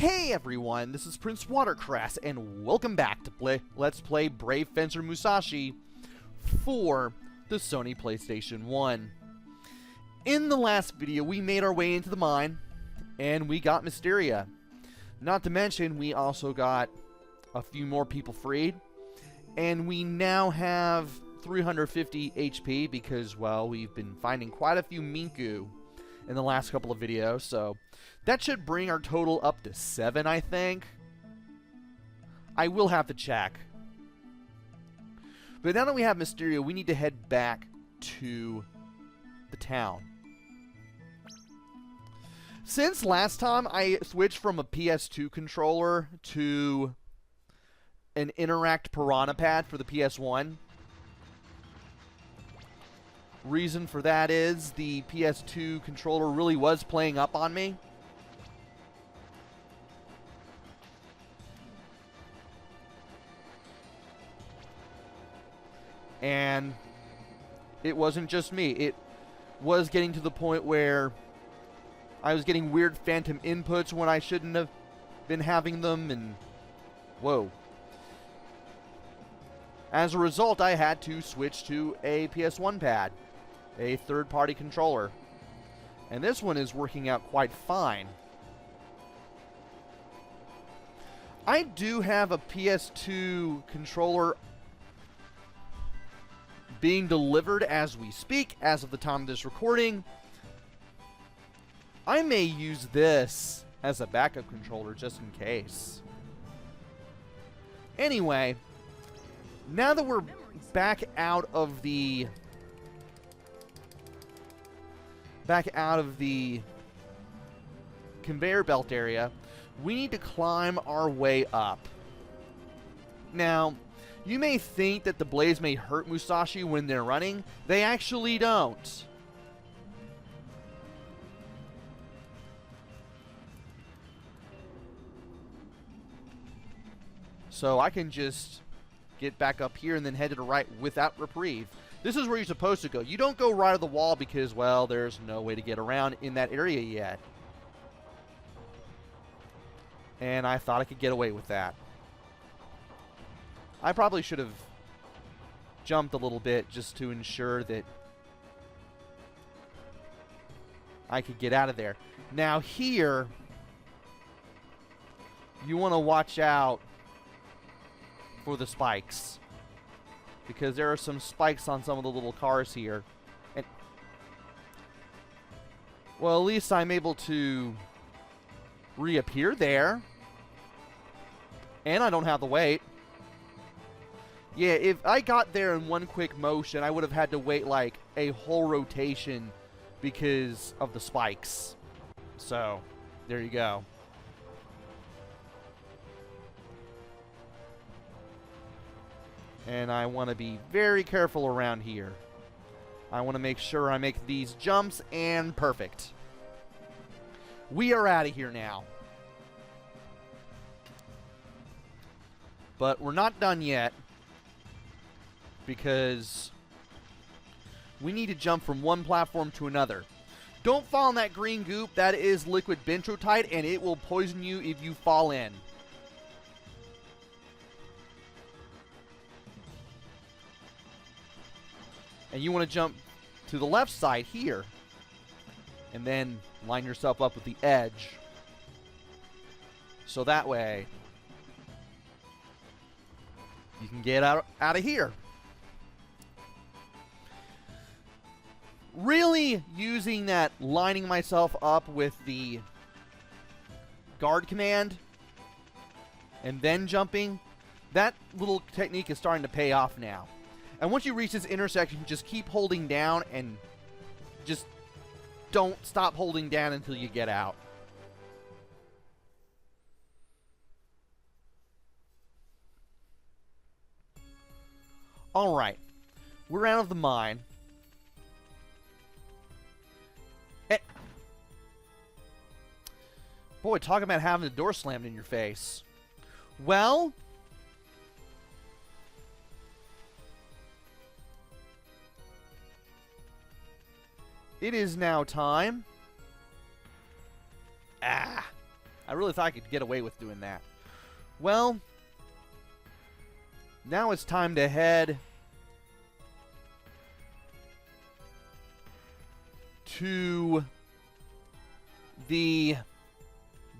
Hey everyone, this is PrinceWatercress, and welcome back to Let's Play Brave Fencer Musashi for the Sony PlayStation 1. In the last video, we made our way into the mine, and we got Misteria. Not to mention, we also got a few more people freed, and we now have 350 HP because, well, we've been finding quite a few Minku in the last couple of videos, so that should bring our total up to 7, I think. I will have to check. But now that we have Misteria, we need to head back to the town. Since last time, I switched from a PS2 controller to an Interact Piranha Pad for the PS1. Reason for that is the PS2 controller really was playing up on me. And it wasn't just me. It was getting to the point where I was getting weird phantom inputs when I shouldn't have been having them, and whoa. As a result, I had to switch to a PS1 pad, a third-party controller. And this one is working out quite fine. I do have a PS2 controller being delivered as we speak, as of the time of this recording. I may use this as a backup controller just in case. Anyway, now that we're back out of the conveyor belt area, we need to climb our way up. Now, you may think that the blades may hurt Musashi when they're running. They actually don't. So I can just get back up here and then head to the right without reprieve. This is where you're supposed to go. You don't go right of the wall because, well, there's no way to get around in that area yet. And I thought I could get away with that. I probably should have jumped a little bit just to ensure that I could get out of there. Now here, you want to watch out for the spikes, because there are some spikes on some of the little cars here. And, well, at least I'm able to reappear there. And I don't have to wait. Yeah, if I got there in one quick motion, I would have had to wait like a whole rotation because of the spikes. So, there you go. And I want to be very careful around here. I want to make sure I make these jumps, and perfect. We are out of here now. But we're not done yet, because we need to jump from one platform to another. Don't fall in that green goop. That is liquid bentrotite, and it will poison you if you fall in. And you want to jump to the left side here, and then line yourself up with the edge. So that way, you can get out of here. Really using that lining myself up with the guard command and then jumping, that little technique is starting to pay off now. And once you reach this intersection, just keep holding down and just don't stop holding down until you get out. Alright, we're out of the mine. Boy, talk about having the door slammed in your face. Well, it is now time I really thought I could get away with doing that. Well, now it's time to head to the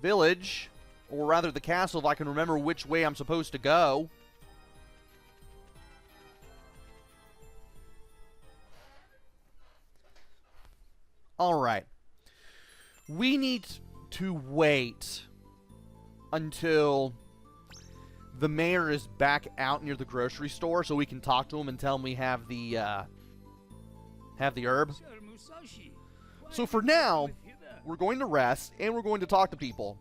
village, or rather the castle, if I can remember which way I'm supposed to go. Alright. We need to wait until the mayor is back out near the grocery store so we can talk to him and tell him we have the herb. So for now, we're going to rest and we're going to talk to people.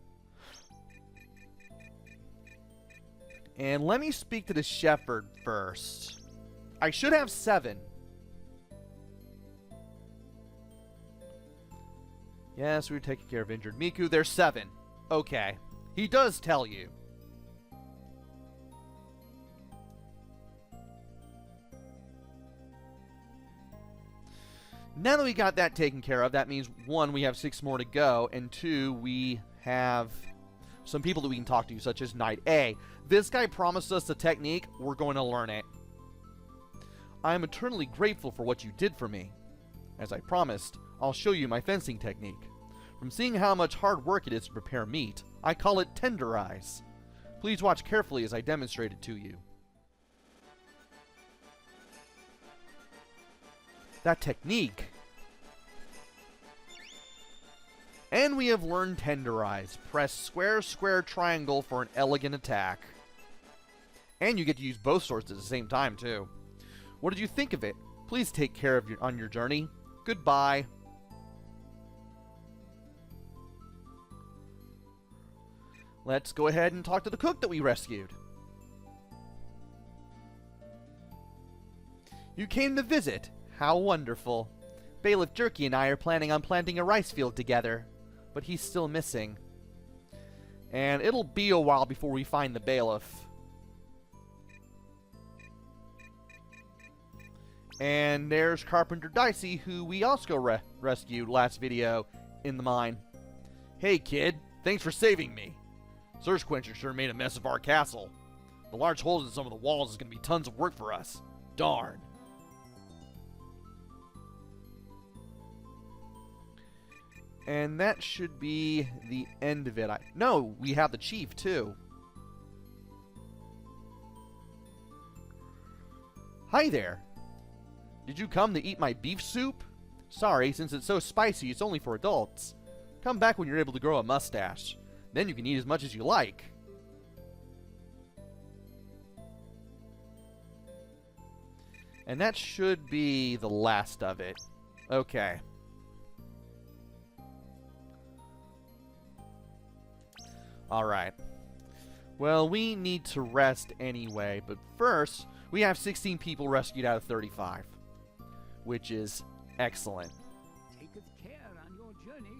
And let me speak to the shepherd first. I should have 7. Yes, we're taking care of injured Miku. There's 7. Okay. He does tell you. Now that we got that taken care of, that means 1, we have 6 more to go, and 2, we have some people that we can talk to, such as Knight A. This guy promised us a technique. We're going to learn it. I am eternally grateful for what you did for me. As I promised, I'll show you my fencing technique. From seeing how much hard work it is to prepare meat, I call it tenderize. Please watch carefully as I demonstrate it to you. That technique. And we have learned tenderize. Press square, square, triangle for an elegant attack. And you get to use both swords at the same time, too. What did you think of it? Please take care of on your journey. Goodbye. Let's go ahead and talk to the cook that we rescued. You came to visit. How wonderful. Bailiff Jerky and I are planning on planting a rice field together, but he's still missing. And it'll be a while before we find the bailiff. And there's Carpenter Dicey, who we also rescued last video in the mine. Hey kid, thanks for saving me. Surge Quencher sure made a mess of our castle. The large holes in some of the walls is going to be tons of work for us. Darn. And that should be the end of it. No, we have the chief, too. Hi there. Did you come to eat my beef soup? Sorry, since it's so spicy, it's only for adults. Come back when you're able to grow a mustache. Then you can eat as much as you like. And that should be the last of it. Okay. Alright. Well, we need to rest anyway, but first, we have 16 people rescued out of 35. Which is excellent. Take care on your journey.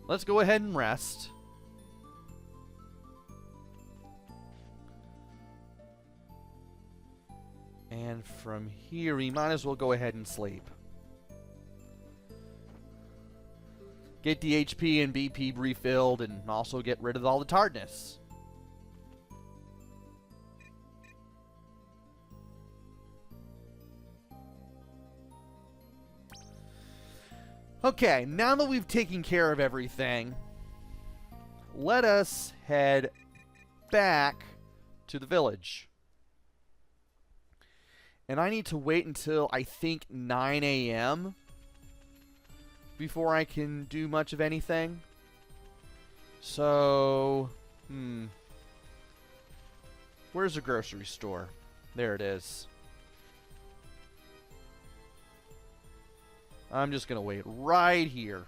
Let's go ahead and rest. And from here, we might as well go ahead and sleep. Get the HP and BP refilled, and also get rid of all the tiredness. Okay, now that we've taken care of everything, let us head back to the village. And I need to wait until, I think, 9 a.m. before I can do much of anything. So, where's the grocery store? There it is. I'm just going to wait right here.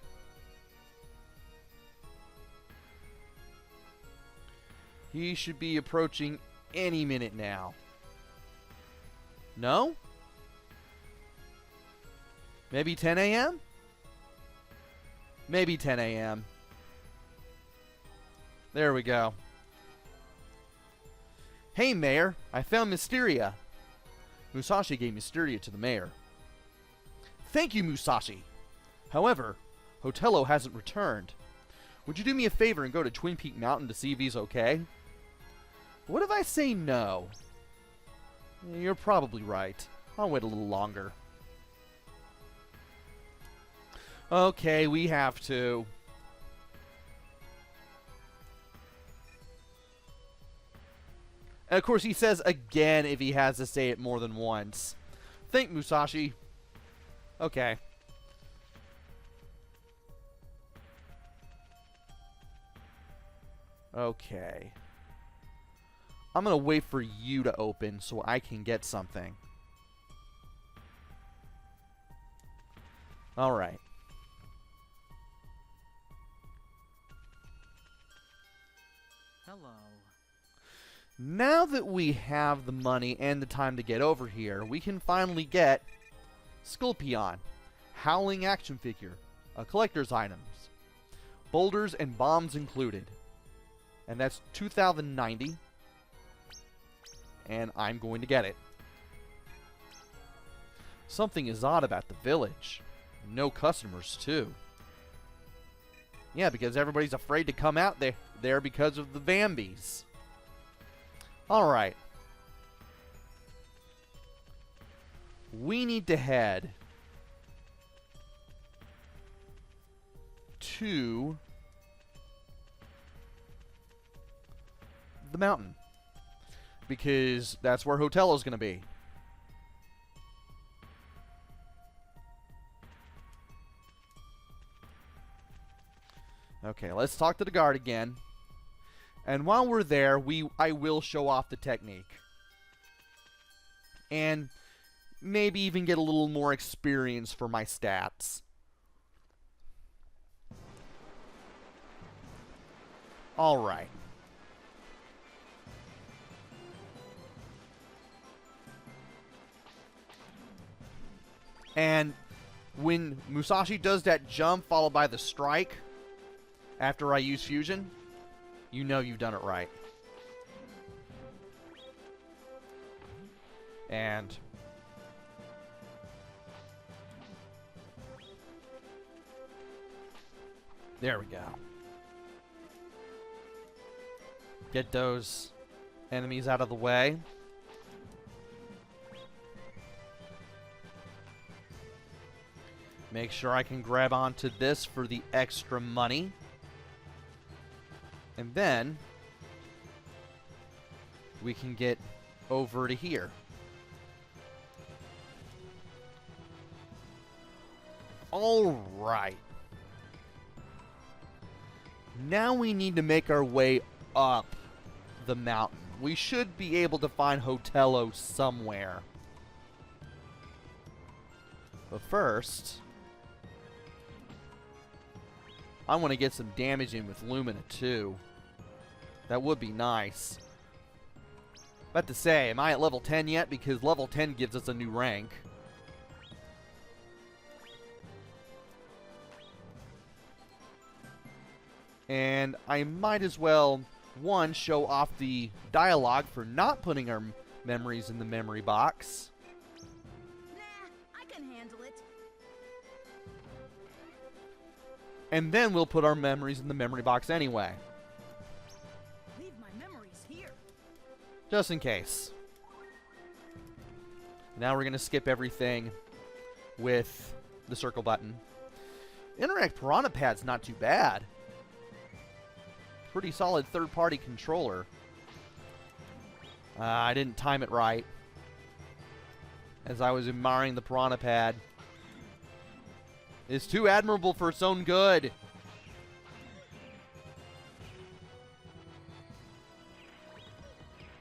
He should be approaching any minute now. No? Maybe 10 a.m.? Maybe 10 a.m. There we go. Hey, Mayor. I found Misteria. Musashi gave Misteria to the mayor. Thank you, Musashi! However, Hotelo hasn't returned. Would you do me a favor and go to Twinpeak Mountain to see if he's okay? What if I say no? You're probably right. I'll wait a little longer. Okay, we have to. And of course he says again if he has to say it more than once. Think, Musashi. Okay. Okay. I'm gonna wait for you to open so I can get something. Alright. Hello. Now that we have the money and the time to get over here, we can finally get Sculpion, Howling action figure, a collector's items, boulders and bombs included. And that's 2,090. And I'm going to get it. Something is odd about the village. No customers, too. Yeah, because everybody's afraid to come out there because of the Vambies. Alright. We need to head to the mountain. Because that's where Hotelo's going to be. Okay, let's talk to the guard again. And while we're there, I will show off the technique. And maybe even get a little more experience for my stats. Alright. And when Musashi does that jump followed by the strike after I use fusion, you know you've done it right. And there we go. Get those enemies out of the way. Make sure I can grab onto this for the extra money. And then we can get over to here. Alright. Now we need to make our way up the mountain. We should be able to find Hotelo somewhere. But first, I want to get some damage in with Lumina too. That would be nice. About to say, am I at level 10 yet? Because level 10 gives us a new rank. And I might as well, one, show off the dialogue for not putting our memories in the memory box. Nah, I can handle it. And then we'll put our memories in the memory box anyway. Leave my memories here. Just in case. Now we're going to skip everything with the circle button. Interact Piranha Pad's not too bad. Pretty solid third-party controller. I didn't time it right as I was admiring the Piranha Pad. It's too admirable for its own good.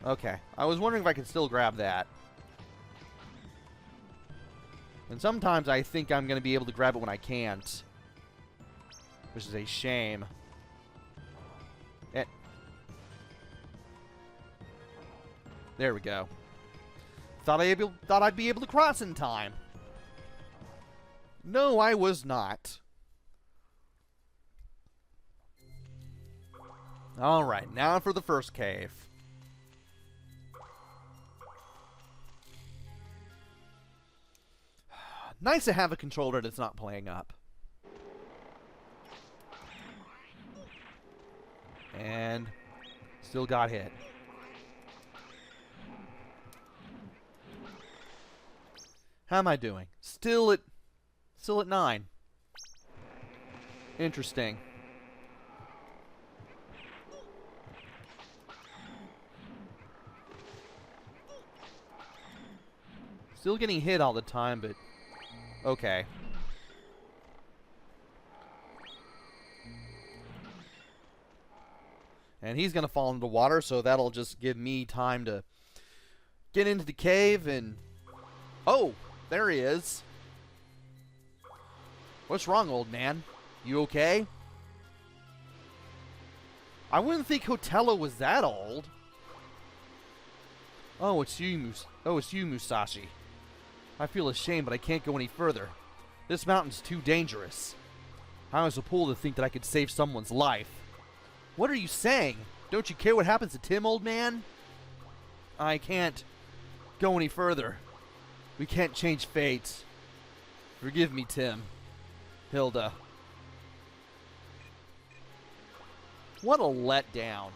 Okay, I was wondering if I could still grab that. And sometimes I think I'm going to be able to grab it when I can't, which is a shame. There we go. Thought I'd be able to cross in time. No, I was not. Alright, now for the first cave. Nice to have a controller that's not playing up. And still got hit. How am I doing? Still at 9. Interesting. Still getting hit all the time, but okay. And he's going to fall into the water, so that'll just give me time to get into the cave and... Oh, there he is. What's wrong, old man? You okay? I wouldn't think Hotelo was that old. Oh, it's you, Musashi. I feel ashamed, but I can't go any further. This mountain's too dangerous. I was a fool to think that I could save someone's life. What are you saying? Don't you care what happens to Tim, old man? I can't go any further. We can't change fate. Forgive me, Tim. Hilda. What a letdown.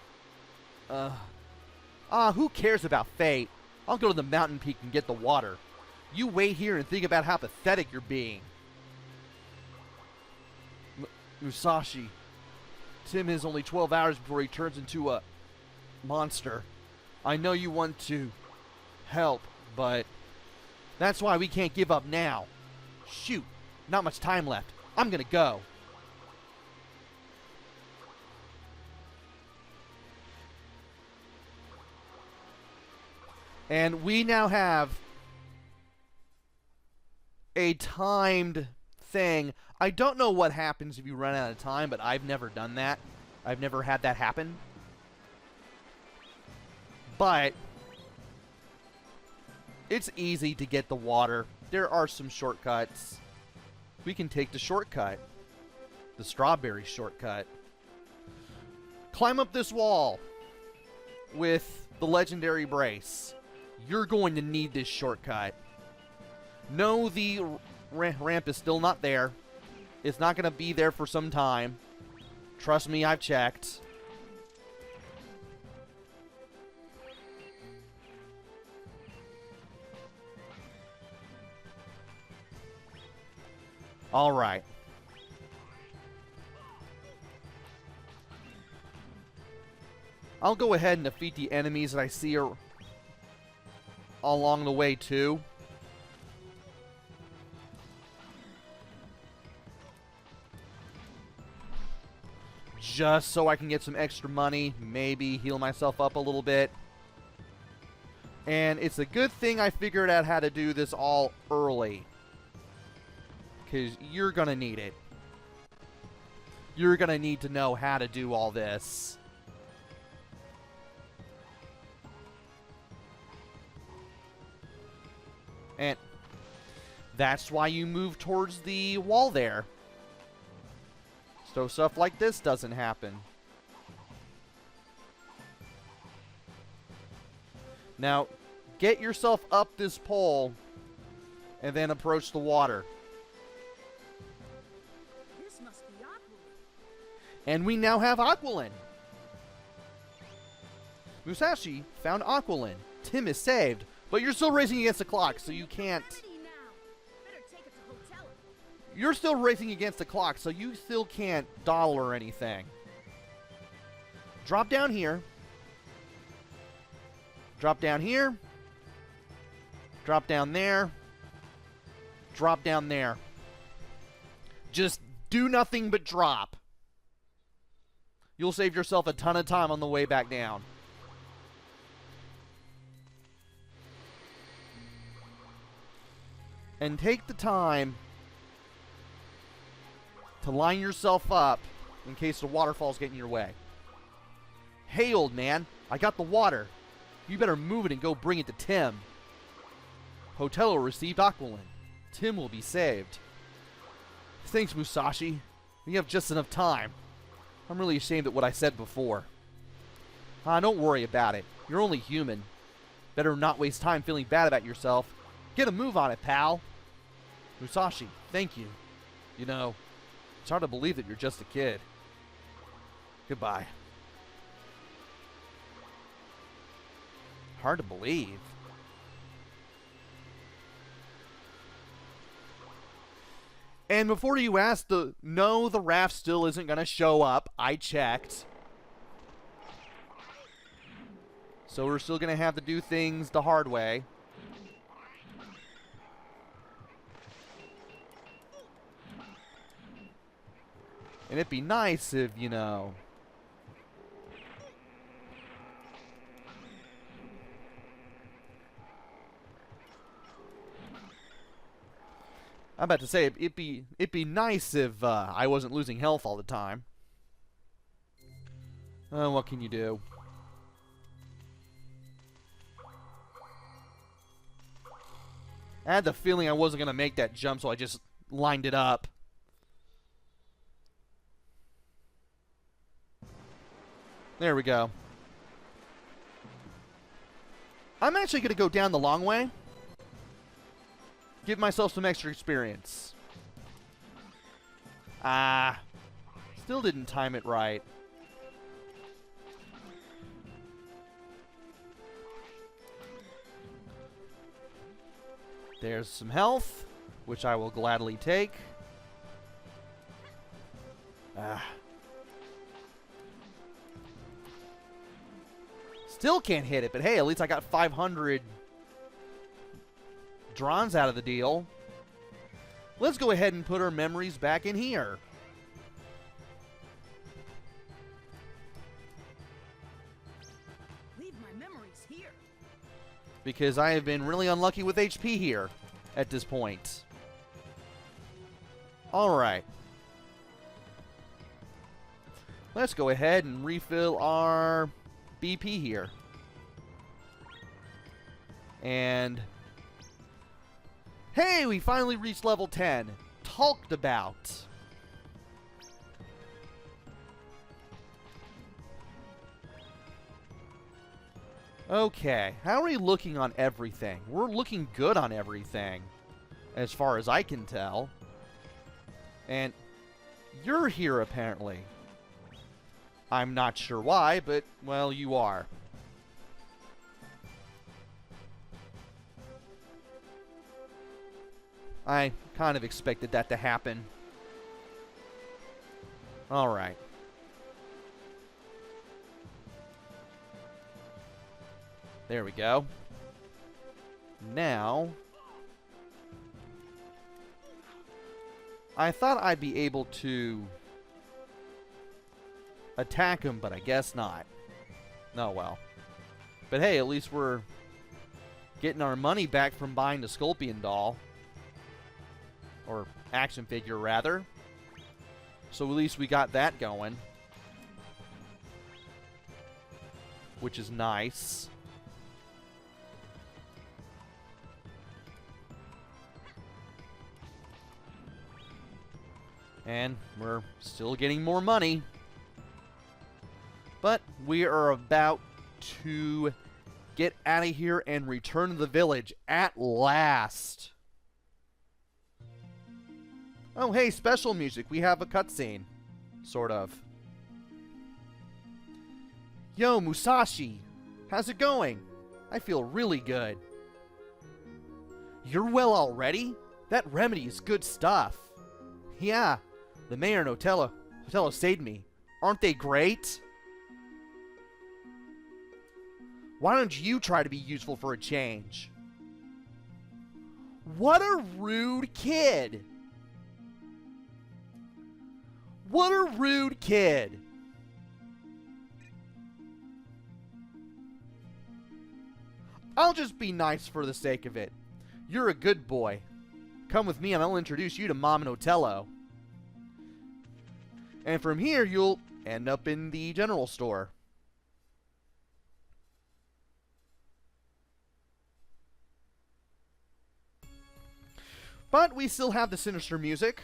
Who cares about fate? I'll go to the mountain peak and get the water. You wait here and think about how pathetic you're being. Musashi. Tim has only 12 hours before he turns into a monster. I know you want to help, but that's why we can't give up now. Shoot, not much time left. I'm gonna go. And we now have a timed thing. I don't know what happens if you run out of time, but I've never done that. I've never had that happen. But it's easy to get the water. There are some shortcuts. We can take the shortcut. The strawberry shortcut. Climb up this wall with the legendary brace. You're going to need this shortcut. No, the ramp is still not there. It's not going to be there for some time. Trust me, I've checked. All right. I'll go ahead and defeat the enemies that I see along the way, too. Just so I can get some extra money, maybe heal myself up a little bit. And it's a good thing I figured out how to do this all early. Because you're going to need it. You're going to need to know how to do all this. And that's why you move towards the wall there. So stuff like this doesn't happen. Now, get yourself up this pole and then approach the water. This must be Aqualin. And we now have Aqualin. Musashi found Aqualin. Tim is saved, but you're still racing against the clock, so you can't... You're still racing against the clock, so you still can't dawdle or anything. Drop down here. Drop down here. Drop down there. Drop down there. Just do nothing but drop. You'll save yourself a ton of time on the way back down. And take the time to line yourself up in case the waterfalls get in your way. Hey, old man, I got the water. You better move it and go bring it to Tim. Hotelo received Aqualin. Tim will be saved. Thanks, Musashi. We have just enough time. I'm really ashamed at what I said before. Don't worry about it. You're only human. Better not waste time feeling bad about yourself. Get a move on it, pal. Musashi, thank you. You know, it's hard to believe that you're just a kid. Goodbye. Hard to believe. And before you ask, no, the raft still isn't going to show up. I checked. So we're still going to have to do things the hard way. And it'd be nice if, you know... I'm about to say, it'd be nice if I wasn't losing health all the time. What can you do? I had the feeling I wasn't going to make that jump, so I just lined it up. There we go. I'm actually going to go down the long way. Give myself some extra experience. Still didn't time it right. There's some health, which I will gladly take. Still can't hit it, but hey, at least I got 500 Drons out of the deal. Let's go ahead and put our memories back in here. Leave my memories here. Because I have been really unlucky with HP here at this point. Alright. Let's go ahead and refill our BP here. And... hey, we finally reached level 10. Talked about. Okay, how are we looking on everything? We're looking good on everything, as far as I can tell. And you're here, apparently. I'm not sure why, but, well, you are. I kind of expected that to happen. Alright. There we go. Now... I thought I'd be able to attack him, but I guess not. Oh well. But hey, at least we're getting our money back from buying the Scorpion doll. Or action figure, rather. So at least we got that going. Which is nice. And we're still getting more money. But we are about to get out of here and return to the village at last. Oh, hey, special music. We have a cutscene. Sort of. Yo, Musashi. How's it going? I feel really good. You're well already? That remedy is good stuff. Yeah, the mayor and Hotelo saved me. Aren't they great? Why don't you try to be useful for a change? What a rude kid! What a rude kid! I'll just be nice for the sake of it. You're a good boy. Come with me and I'll introduce you to Mom and Hotelo. And from here, you'll end up in the general store. But we still have the sinister music,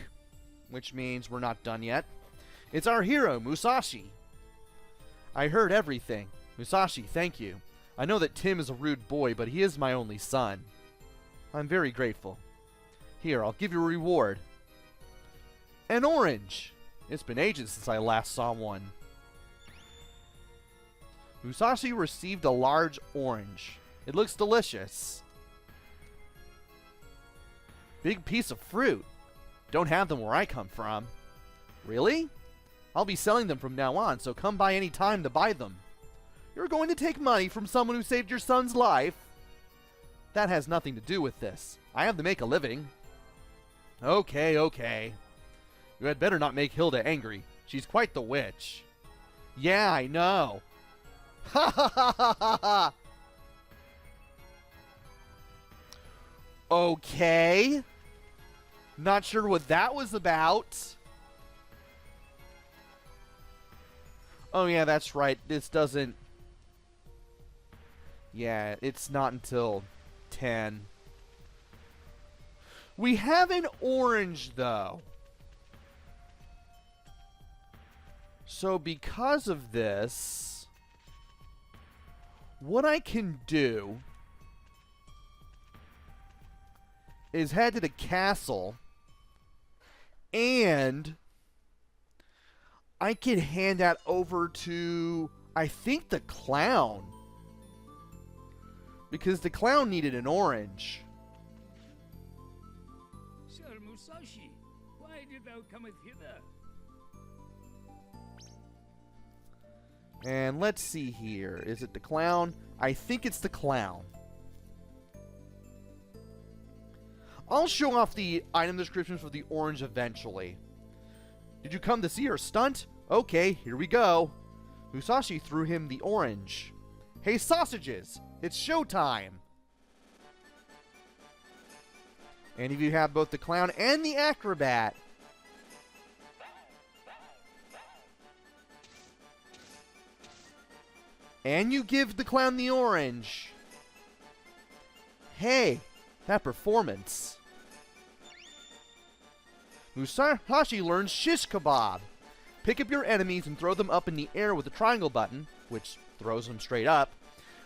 which means we're not done yet. It's our hero, Musashi. I heard everything. Musashi, thank you. I know that Tim is a rude boy, but he is my only son. I'm very grateful. Here, I'll give you a reward. An orange! It's been ages since I last saw one. Musashi received a large orange. It looks delicious. Big piece of fruit. Don't have them where I come from. Really? I'll be selling them from now on, so come by any time to buy them. You're going to take money from someone who saved your son's life? That has nothing to do with this. I have to make a living. Okay, okay. You had better not make Hilda angry. She's quite the witch. Yeah, I know. Ha ha ha ha ha ha! Okay. Not sure what that was about. Oh yeah, that's right. This doesn't... Yeah, it's not until 10. We have an orange, though. So because of this, what I can do is head to the castle, and I can hand that over to, I think, the clown. Because the clown needed an orange. Sir Musashi, why did thou cometh hither? And let's see here. Is it the clown? I think it's the clown. I'll show off the item descriptions for the orange eventually. Did you come to see our stunt? Okay, here we go. Musashi threw him the orange. Hey, sausages! It's showtime! And if you have both the clown and the acrobat, and you give the clown the orange, hey, that performance. Musashi learns shish kebab. Pick up your enemies and throw them up in the air with the triangle button, which throws them straight up.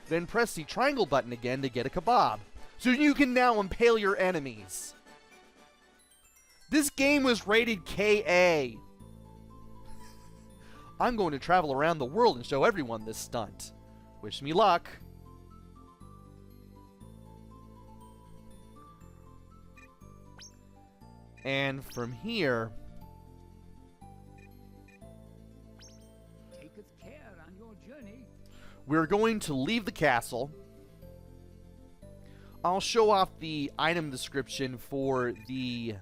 Then press the triangle button again to get a kebab. So you can now impale your enemies. This game was rated KA. I'm going to travel around the world and show everyone this stunt. Wish me luck. And from here, Taketh care on your journey. we're going to leave the castle. I'll show off the item description for the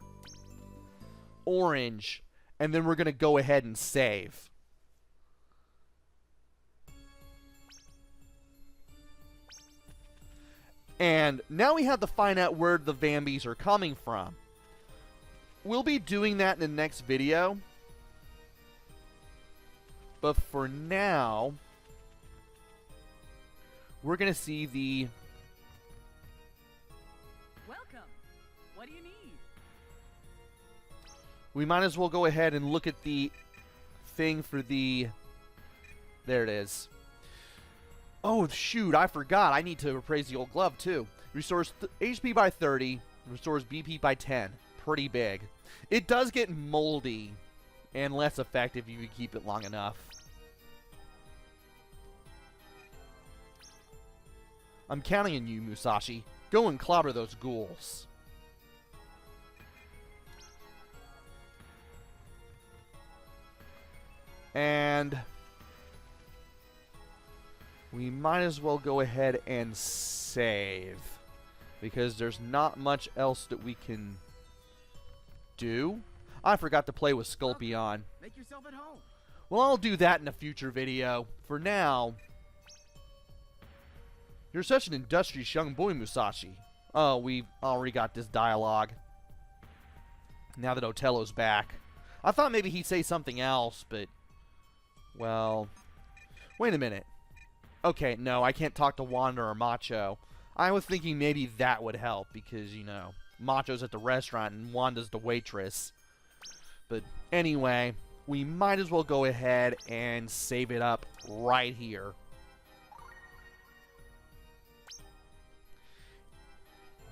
orange, and then we're going to go ahead and save. And now we have to find out where the Vambies are coming from. We'll be doing that in the next video. But for now, we're going to see the... Welcome. What do you need? We might as well go ahead and look at the thing for the... There it is. Oh, shoot, I forgot. I need to appraise the old glove, too. Restores HP by 30. Restores BP by 10. Pretty big. It does get moldy and less effective if you keep it long enough. I'm counting on you, Musashi. Go and clobber those ghouls. And we might as well go ahead and save, because there's not much else that we can do. I forgot to play with Sculpion. Make yourself at home. Well, I'll do that in a future video. For now, you're such an industrious young boy, Musashi. Oh, we already got this dialogue. Now that Hotelo's back. I thought maybe he'd say something else, but... Well... Wait a minute. Okay, no, I can't talk to Wanda or Macho. I was thinking maybe that would help, because, you know, Macho's at the restaurant and Wanda's the waitress. But anyway, we might as well go ahead and save it up right here.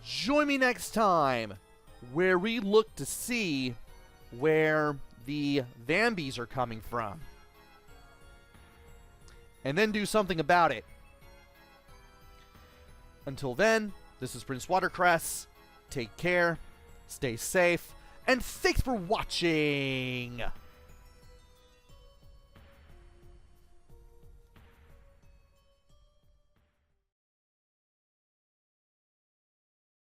Join me next time where we look to see where the Vambies are coming from. And then do something about it. Until then, this is PrinceWatercress. Take care, stay safe, and thanks for watching!